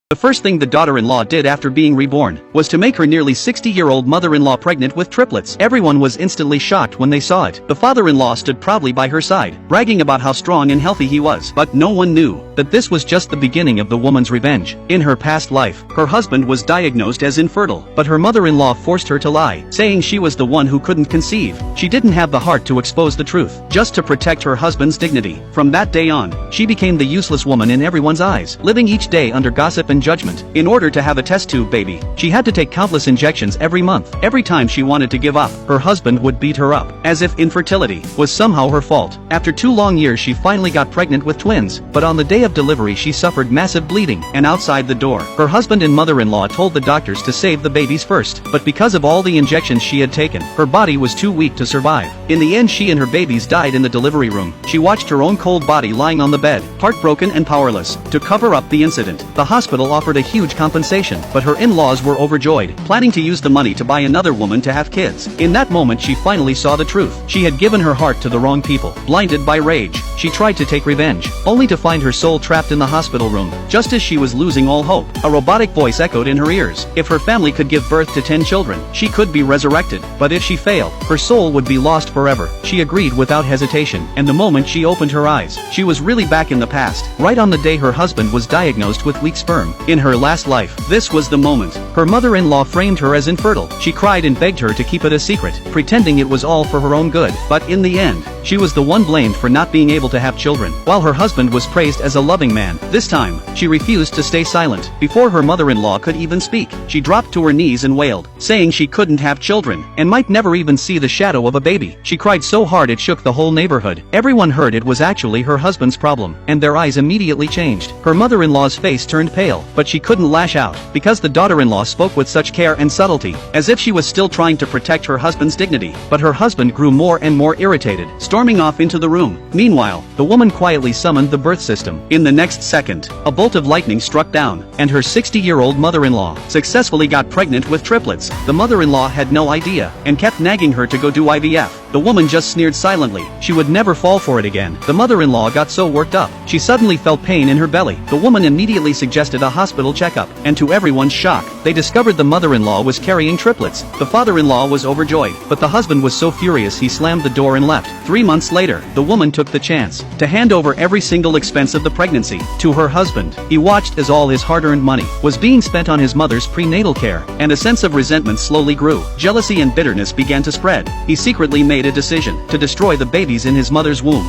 The first thing the daughter-in-law did after being reborn was to make her nearly 60-year-old mother-in-law pregnant with triplets. Everyone was instantly shocked when they saw it. The father-in-law stood proudly by her side, bragging about how strong and healthy he was. But no one knew that this was just the beginning of the woman's revenge. In her past life, her husband was diagnosed as infertile, but her mother-in-law forced her to lie, saying she was the one who couldn't conceive. She didn't have the heart to expose the truth, just to protect her husband's dignity. From that day on, she became the useless woman in everyone's eyes, living each day under gossip and judgment. In order to have a test tube baby, she had to take countless injections every month. Every time she wanted to give up, her husband would beat her up, as if infertility was somehow her fault. After 2 long years she finally got pregnant with twins, but on the day of delivery she suffered massive bleeding, and outside the door, her husband and mother-in-law told the doctors to save the babies first. But because of all the injections she had taken, her body was too weak to survive. In the end she and her babies died in the delivery room. She watched her own cold body lying on the bed, heartbroken and powerless. To cover up the incident, the hospital offered a huge compensation, but her in-laws were overjoyed, planning to use the money to buy another woman to have kids. In that moment she finally saw the truth. She had given her heart to the wrong people. Blinded by rage, she tried to take revenge, only to find her soul trapped in the hospital room. Just as she was losing all hope, a robotic voice echoed in her ears. If her family could give birth to 10 children, she could be resurrected, but if she failed, her soul would be lost forever. She agreed without hesitation, and the moment she opened her eyes, she was really back in the past, right on the day her husband was diagnosed with weak sperm. In her last life, this was the moment. Her mother-in-law framed her as infertile. She cried and begged her to keep it a secret, pretending it was all for her own good. But in the end, she was the one blamed for not being able to have children, while her husband was praised as a loving man. This time, she refused to stay silent. Before her mother-in-law could even speak, she dropped to her knees and wailed, saying she couldn't have children, and might never even see the shadow of a baby. She cried so hard it shook the whole neighborhood. Everyone heard it was actually her husband's problem, and their eyes immediately changed. Her mother-in-law's face turned pale, but she couldn't lash out, because the daughter-in-law spoke with such care and subtlety, as if she was still trying to protect her husband's dignity. But her husband grew more and more irritated, storming off into the room. Meanwhile, the woman quietly summoned the birth system. In the next second, a bolt of lightning struck down, and her 60-year-old mother-in-law successfully got pregnant with triplets. The mother-in-law had no idea, and kept nagging her to go do IVF. The woman just sneered silently. She would never fall for it again. The mother-in-law got so worked up, she suddenly felt pain in her belly. The woman immediately suggested a hospital checkup, and to everyone's shock, they discovered the mother-in-law was carrying triplets. The father-in-law was overjoyed, but the husband was so furious he slammed the door and left. 3 months later, the woman took the chance to hand over every single expense of the pregnancy to her husband. He watched as all his hard-earned money was being spent on his mother's prenatal care, and a sense of resentment slowly grew. Jealousy and bitterness began to spread. He secretly made a decision to destroy the babies in his mother's womb.